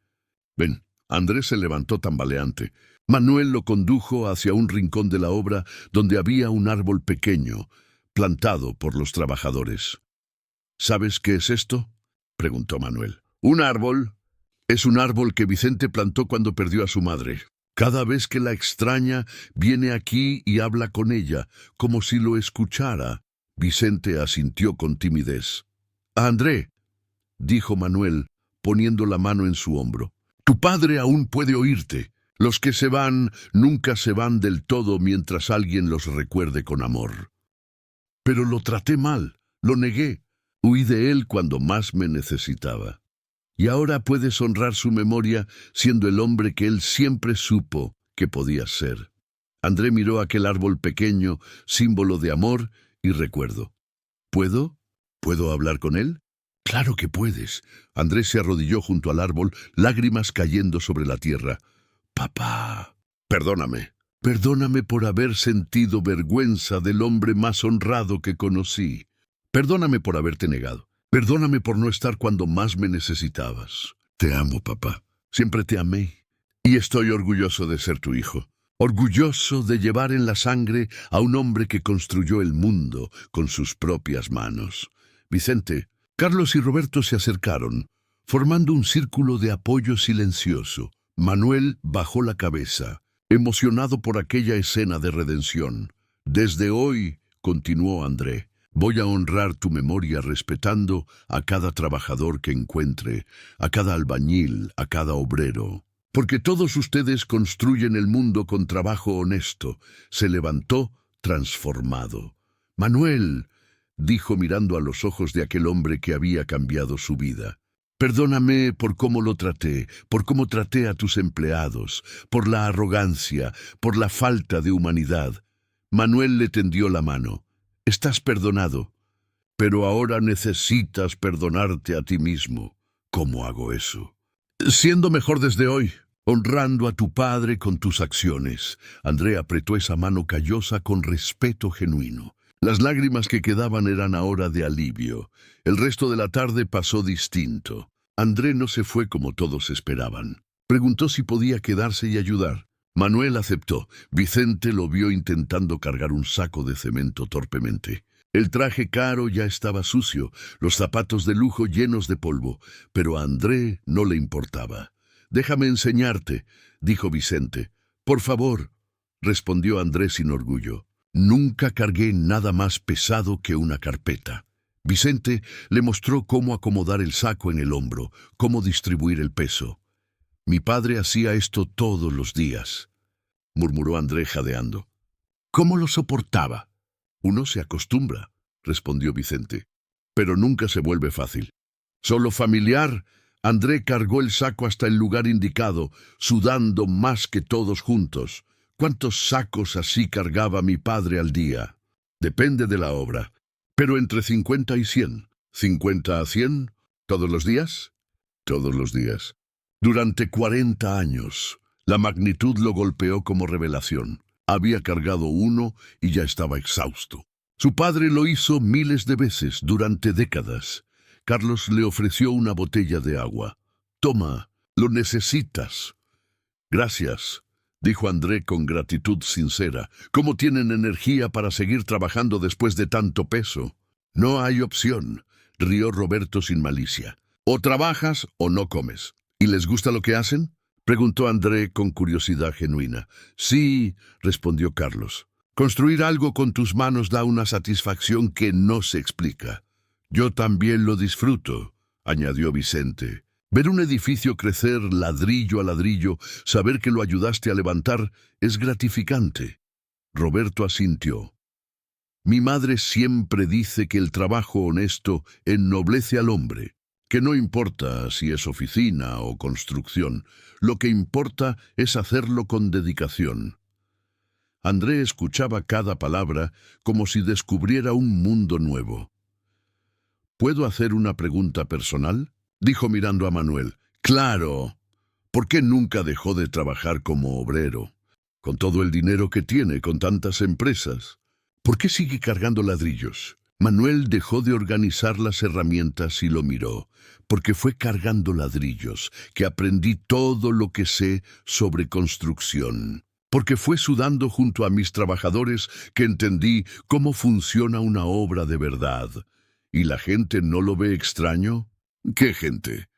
«Ven». Andrés se levantó tambaleante. Manuel lo condujo hacia un rincón de la obra donde había un árbol pequeño, plantado por los trabajadores. «¿Sabes qué es esto?», preguntó Manuel. «¿Un árbol?». «Es un árbol que Vicente plantó cuando perdió a su madre. Cada vez que la extraña, viene aquí y habla con ella, como si lo escuchara». Vicente asintió con timidez. «André», dijo Manuel, poniendo la mano en su hombro, «tu padre aún puede oírte. Los que se van nunca se van del todo mientras alguien los recuerde con amor». «Pero lo traté mal, lo negué. Huí de él cuando más me necesitaba. Y ahora puedes honrar su memoria siendo el hombre que él siempre supo que podías ser». André miró aquel árbol pequeño, símbolo de amor y recuerdo. «¿Puedo? ¿Puedo hablar con él?». «Claro que puedes». Andrés se arrodilló junto al árbol, lágrimas cayendo sobre la tierra. «Papá, perdóname. Perdóname por haber sentido vergüenza del hombre más honrado que conocí. Perdóname por haberte negado. Perdóname por no estar cuando más me necesitabas. Te amo, papá. Siempre te amé. Y estoy orgulloso de ser tu hijo. Orgulloso de llevar en la sangre a un hombre que construyó el mundo con sus propias manos». «Vicente». Carlos y Roberto se acercaron, formando un círculo de apoyo silencioso. Manuel bajó la cabeza, emocionado por aquella escena de redención. «Desde hoy», continuó André, «voy a honrar tu memoria respetando a cada trabajador que encuentre, a cada albañil, a cada obrero. Porque todos ustedes construyen el mundo con trabajo honesto». Se levantó transformado. «Manuel», dijo mirando a los ojos de aquel hombre que había cambiado su vida, «perdóname por cómo lo traté, por cómo traté a tus empleados, por la arrogancia, por la falta de humanidad». Manuel le tendió la mano. «Estás perdonado, pero ahora necesitas perdonarte a ti mismo». «¿Cómo hago eso?». «Siendo mejor desde hoy, honrando a tu padre con tus acciones». André apretó esa mano callosa con respeto genuino. Las lágrimas que quedaban eran ahora de alivio. El resto de la tarde pasó distinto. André no se fue como todos esperaban. Preguntó si podía quedarse y ayudar. Manuel aceptó. Vicente lo vio intentando cargar un saco de cemento torpemente. El traje caro ya estaba sucio, los zapatos de lujo llenos de polvo, pero a André no le importaba. «Déjame enseñarte», dijo Vicente. «Por favor», respondió André sin orgullo. «Nunca cargué nada más pesado que una carpeta». Vicente le mostró cómo acomodar el saco en el hombro, cómo distribuir el peso. «Mi padre hacía esto todos los días», murmuró André jadeando. «¿Cómo lo soportaba?». «Uno se acostumbra», respondió Vicente, «pero nunca se vuelve fácil». Solo familiar, André cargó el saco hasta el lugar indicado, sudando más que todos juntos. ¿Cuántos sacos así cargaba mi padre al día? Depende de la obra, pero entre 50 y 100. ¿50 a 100? ¿Todos los días? Todos los días. Durante 40 años, la magnitud lo golpeó como revelación. Había cargado uno y ya estaba exhausto. Su padre lo hizo miles de veces durante décadas. Carlos le ofreció una botella de agua. «Toma, lo necesitas». «Gracias», dijo André con gratitud sincera. ¿Cómo tienen energía para seguir trabajando después de tanto peso? No hay opción, rió Roberto sin malicia. O trabajas o no comes. ¿Y les gusta lo que hacen?, preguntó André con curiosidad genuina. Sí, respondió Carlos. Construir algo con tus manos da una satisfacción que no se explica. Yo también lo disfruto, añadió Vicente. Ver un edificio crecer ladrillo a ladrillo, saber que lo ayudaste a levantar, es gratificante. Roberto asintió. Mi madre siempre dice que el trabajo honesto ennoblece al hombre, que no importa si es oficina o construcción, lo que importa es hacerlo con dedicación. André escuchaba cada palabra como si descubriera un mundo nuevo. ¿Puedo hacer una pregunta personal?, dijo mirando a Manuel. Claro. ¿Por qué nunca dejó de trabajar como obrero? Con todo el dinero que tiene, con tantas empresas. ¿Por qué sigue cargando ladrillos? Manuel dejó de organizar las herramientas y lo miró. Porque fue cargando ladrillos que aprendí todo lo que sé sobre construcción. Porque fue sudando junto a mis trabajadores que entendí cómo funciona una obra de verdad. ¿Y la gente no lo ve extraño? ¿Qué gente?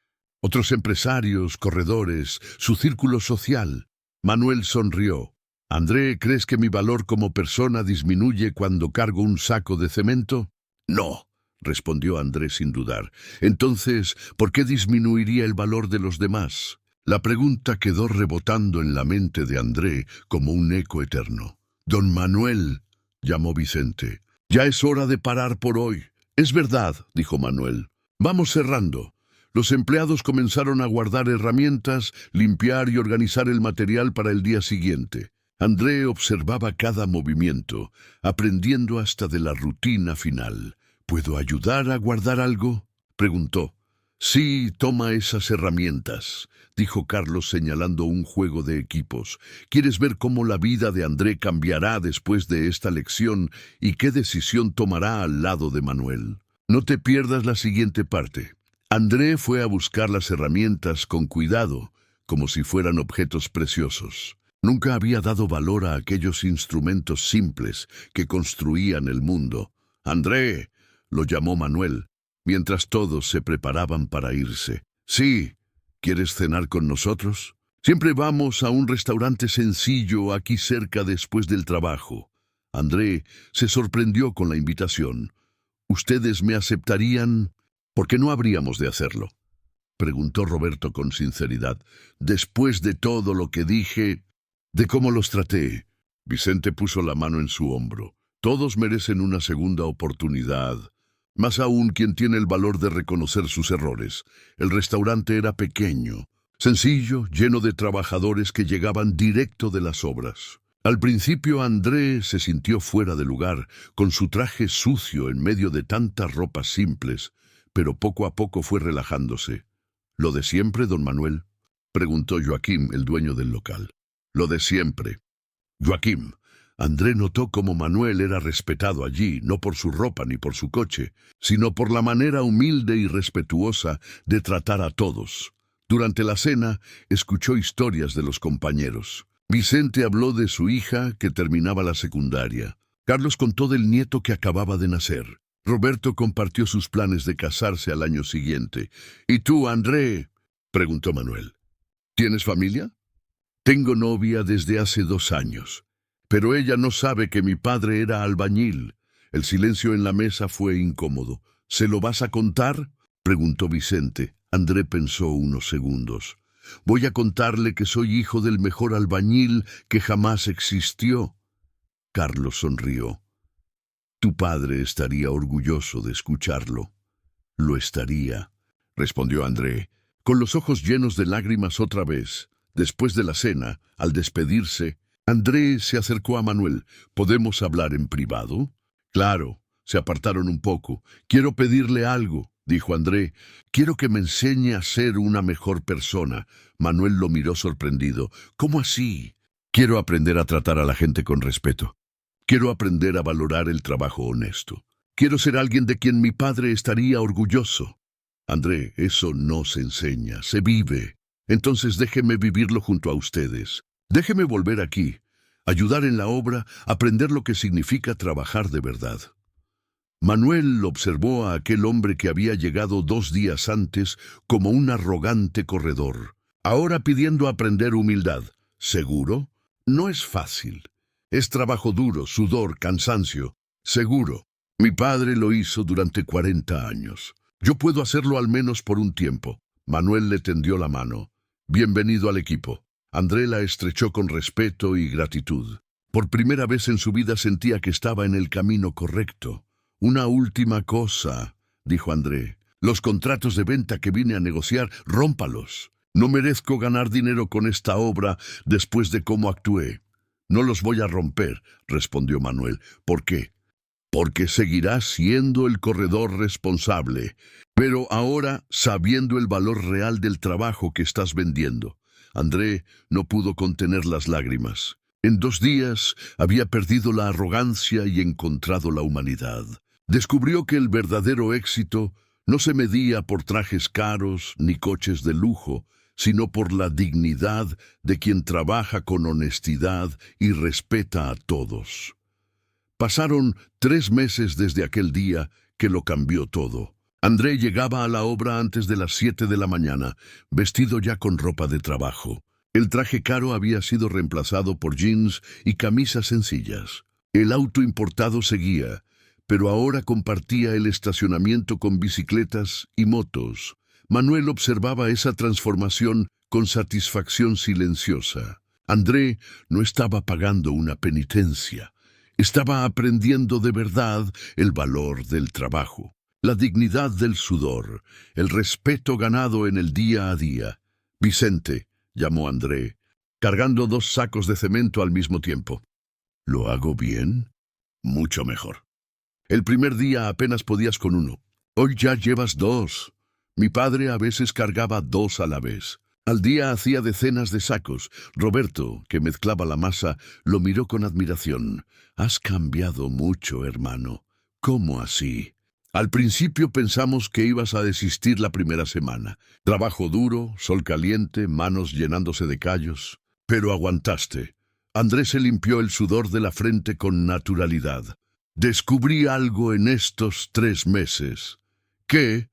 Otros empresarios, corredores, su círculo social. Manuel sonrió. André, ¿crees que mi valor como persona disminuye cuando cargo un saco de cemento? No, respondió André sin dudar. Entonces, ¿por qué disminuiría el valor de los demás? La pregunta quedó rebotando en la mente de André como un eco eterno. Don Manuel, llamó Vicente. Ya es hora de parar por hoy. Es verdad, dijo Manuel. Vamos cerrando. Los empleados comenzaron a guardar herramientas, limpiar y organizar el material para el día siguiente. André observaba cada movimiento, aprendiendo hasta de la rutina final. ¿Puedo ayudar a guardar algo?, preguntó. Sí, toma esas herramientas, dijo Carlos señalando un juego de equipos. ¿Quieres ver cómo la vida de André cambiará después de esta lección y qué decisión tomará al lado de Manuel? No te pierdas la siguiente parte. André fue a buscar las herramientas con cuidado, como si fueran objetos preciosos. Nunca había dado valor a aquellos instrumentos simples que construían el mundo. André, lo llamó Manuel, mientras todos se preparaban para irse. Sí, ¿quieres cenar con nosotros? Siempre vamos a un restaurante sencillo aquí cerca después del trabajo. André se sorprendió con la invitación. ¿Ustedes me aceptarían? ¿Por qué no habríamos de hacerlo?, preguntó Roberto con sinceridad. Después de todo lo que dije, de cómo los traté. Vicente puso la mano en su hombro. Todos merecen una segunda oportunidad. Más aún quien tiene el valor de reconocer sus errores. El restaurante era pequeño, sencillo, lleno de trabajadores que llegaban directo de las obras. Al principio André se sintió fuera de lugar, con su traje sucio en medio de tantas ropas simples, pero poco a poco fue relajándose. ¿Lo de siempre, don Manuel?, preguntó Joaquim, el dueño del local. Lo de siempre. Joaquim. André notó cómo Manuel era respetado allí, no por su ropa ni por su coche, sino por la manera humilde y respetuosa de tratar a todos. Durante la cena, escuchó historias de los compañeros. Vicente habló de su hija, que terminaba la secundaria. Carlos contó del nieto que acababa de nacer. Roberto compartió sus planes de casarse al año siguiente. ¿Y tú, André?, preguntó Manuel. ¿Tienes familia? Tengo novia desde hace 2 años. Pero ella no sabe que mi padre era albañil. El silencio en la mesa fue incómodo. ¿Se lo vas a contar?, preguntó Vicente. André pensó unos segundos. Voy a contarle que soy hijo del mejor albañil que jamás existió. Carlos sonrió. Tu padre estaría orgulloso de escucharlo. Lo estaría, respondió André, con los ojos llenos de lágrimas otra vez. Después de la cena, al despedirse, André se acercó a Manuel. ¿Podemos hablar en privado? Claro. Se apartaron un poco. Quiero pedirle algo, dijo André. Quiero que me enseñe a ser una mejor persona. Manuel lo miró sorprendido. ¿Cómo así? Quiero aprender a tratar a la gente con respeto. Quiero aprender a valorar el trabajo honesto. Quiero ser alguien de quien mi padre estaría orgulloso. André, eso no se enseña, se vive. Entonces déjeme vivirlo junto a ustedes. Déjeme volver aquí, ayudar en la obra, aprender lo que significa trabajar de verdad. Manuel observó a aquel hombre que había llegado 2 días antes como un arrogante corredor, ahora pidiendo aprender humildad. ¿Seguro? No es fácil. Es trabajo duro, sudor, cansancio. Seguro. Mi padre lo hizo durante 40 años. Yo puedo hacerlo al menos por un tiempo. Manuel le tendió la mano. Bienvenido al equipo. André la estrechó con respeto y gratitud. Por primera vez en su vida sentía que estaba en el camino correcto. Una última cosa, dijo André. Los contratos de venta que vine a negociar, rómpalos. No merezco ganar dinero con esta obra después de cómo actué. No los voy a romper, respondió Manuel. ¿Por qué? Porque seguirás siendo el corredor responsable, pero ahora sabiendo el valor real del trabajo que estás vendiendo. André no pudo contener las lágrimas. En 2 días había perdido la arrogancia y encontrado la humanidad. Descubrió que el verdadero éxito no se medía por trajes caros ni coches de lujo, sino por la dignidad de quien trabaja con honestidad y respeta a todos. Pasaron 3 meses desde aquel día que lo cambió todo. André llegaba a la obra antes de las 7 de la mañana, vestido ya con ropa de trabajo. El traje caro había sido reemplazado por jeans y camisas sencillas. El auto importado seguía, pero ahora compartía el estacionamiento con bicicletas y motos. Manuel observaba esa transformación con satisfacción silenciosa. André no estaba pagando una penitencia. Estaba aprendiendo de verdad el valor del trabajo, la dignidad del sudor, el respeto ganado en el día a día. Vicente, llamó André, cargando 2 sacos de cemento al mismo tiempo. ¿Lo hago bien? Mucho mejor. El primer día apenas podías con 1. Hoy ya llevas 2. Mi padre a veces cargaba 2 a la vez. Al día hacía decenas de sacos. Roberto, que mezclaba la masa, lo miró con admiración. Has cambiado mucho, hermano. ¿Cómo así? Al principio pensamos que ibas a desistir la primera semana. Trabajo duro, sol caliente, manos llenándose de callos. Pero aguantaste. Andrés se limpió el sudor de la frente con naturalidad. Descubrí algo en estos 3 meses. Que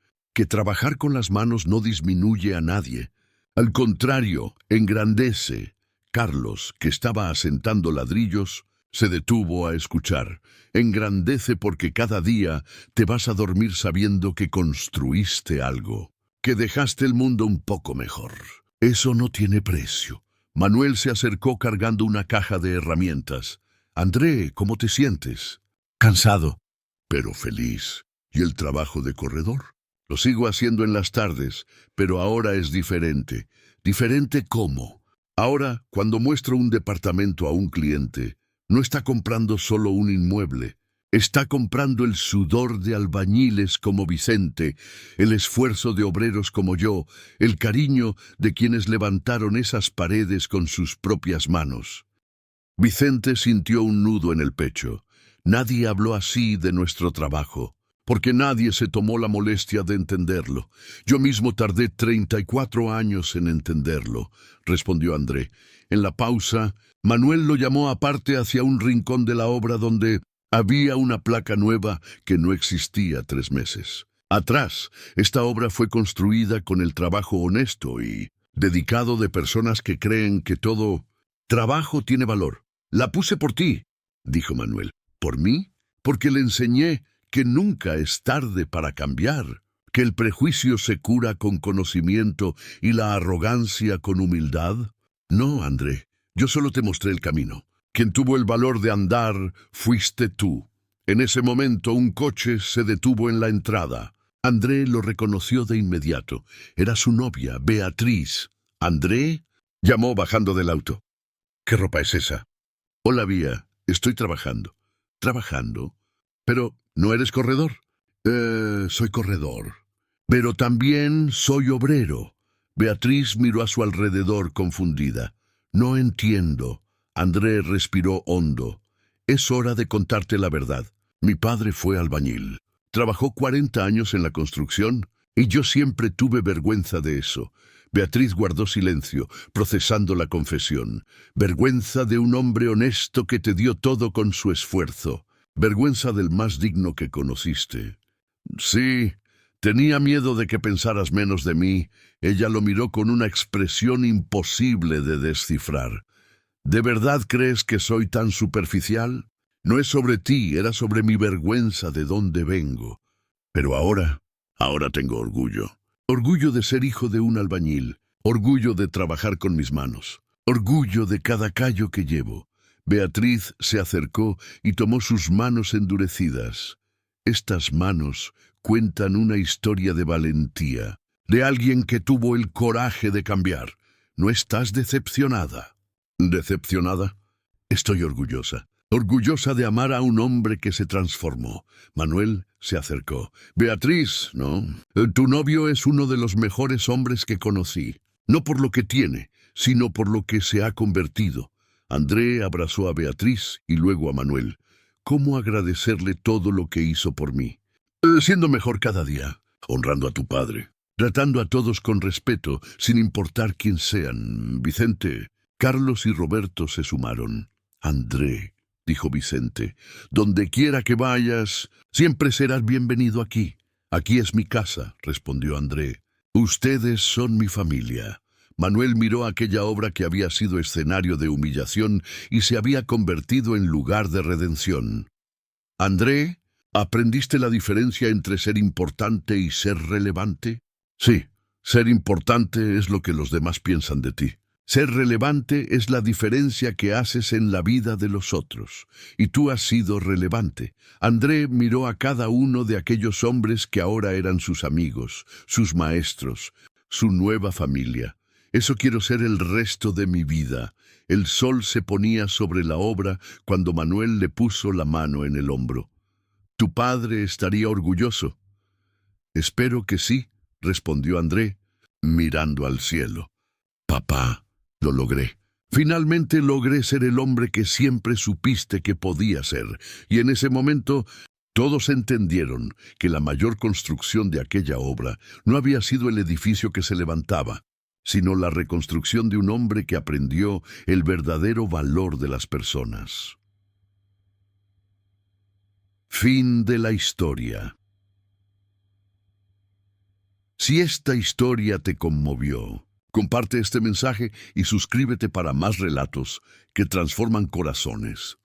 trabajar con las manos no disminuye a nadie. Al contrario, engrandece. Carlos, que estaba asentando ladrillos, se detuvo a escuchar. Engrandece porque cada día te vas a dormir sabiendo que construiste algo, que dejaste el mundo un poco mejor. Eso no tiene precio. Manuel se acercó cargando una caja de herramientas. André, ¿cómo te sientes? Cansado, pero feliz. ¿Y el trabajo de corredor? Lo sigo haciendo en las tardes, pero ahora es diferente. ¿Diferente cómo? Ahora, cuando muestro un departamento a un cliente, no está comprando solo un inmueble. Está comprando el sudor de albañiles como Vicente, el esfuerzo de obreros como yo, el cariño de quienes levantaron esas paredes con sus propias manos. Vicente sintió un nudo en el pecho. Nadie habló así de nuestro trabajo, porque nadie se tomó la molestia de entenderlo. Yo mismo tardé 34 años en entenderlo, respondió André. En la pausa, Manuel lo llamó aparte hacia un rincón de la obra donde había una placa nueva que no existía 3 meses. Atrás, esta obra fue construida con el trabajo honesto y dedicado de personas que creen que todo trabajo tiene valor. La puse por ti, dijo Manuel. ¿Por mí? Porque le enseñé que nunca es tarde para cambiar, que el prejuicio se cura con conocimiento y la arrogancia con humildad. No, André, yo solo te mostré el camino. Quien tuvo el valor de andar fuiste tú. En ese momento un coche se detuvo en la entrada. André lo reconoció de inmediato. Era su novia, Beatriz. ¿André? Llamó bajando del auto. ¿Qué ropa es esa? Hola, Vía. Estoy trabajando. ¿Trabajando? Pero, ¿no eres corredor? Soy corredor. Pero también soy obrero. Beatriz miró a su alrededor confundida. No entiendo. André respiró hondo. Es hora de contarte la verdad. Mi padre fue albañil. Trabajó 40 años en la construcción y yo siempre tuve vergüenza de eso. Beatriz guardó silencio, procesando la confesión. Vergüenza de un hombre honesto que te dio todo con su esfuerzo. Vergüenza del más digno que conociste. Sí, tenía miedo de que pensaras menos de mí. Ella lo miró con una expresión imposible de descifrar. ¿De verdad crees que soy tan superficial? No es sobre ti, era sobre mi vergüenza de dónde vengo. Pero ahora tengo orgullo. Orgullo de ser hijo de un albañil. Orgullo de trabajar con mis manos. Orgullo de cada callo que llevo. Beatriz se acercó y tomó sus manos endurecidas. Estas manos cuentan una historia de valentía, de alguien que tuvo el coraje de cambiar. ¿No estás decepcionada? ¿Decepcionada? Estoy orgullosa. Orgullosa de amar a un hombre que se transformó. Manuel se acercó. Beatriz, ¿no? Tu novio es uno de los mejores hombres que conocí. No por lo que tiene, sino por lo que se ha convertido. André abrazó a Beatriz y luego a Manuel. ¿Cómo agradecerle todo lo que hizo por mí? Siendo mejor cada día, honrando a tu padre, tratando a todos con respeto, sin importar quién sean. Vicente, Carlos y Roberto se sumaron. André, dijo Vicente, donde quiera que vayas, siempre serás bienvenido aquí. Aquí es mi casa, respondió André. Ustedes son mi familia. Manuel miró aquella obra que había sido escenario de humillación y se había convertido en lugar de redención. André, ¿aprendiste la diferencia entre ser importante y ser relevante? Sí, ser importante es lo que los demás piensan de ti. Ser relevante es la diferencia que haces en la vida de los otros. Y tú has sido relevante. André miró a cada uno de aquellos hombres que ahora eran sus amigos, sus maestros, su nueva familia. Eso quiero ser el resto de mi vida. El sol se ponía sobre la obra cuando Manuel le puso la mano en el hombro. Tu padre estaría orgulloso. Espero que sí, respondió André, mirando al cielo. Papá, lo logré. Finalmente logré ser el hombre que siempre supiste que podía ser. Y en ese momento todos entendieron que la mayor construcción de aquella obra no había sido el edificio que se levantaba, sino la reconstrucción de un hombre que aprendió el verdadero valor de las personas. Fin de la historia. Si esta historia te conmovió, comparte este mensaje y suscríbete para más relatos que transforman corazones.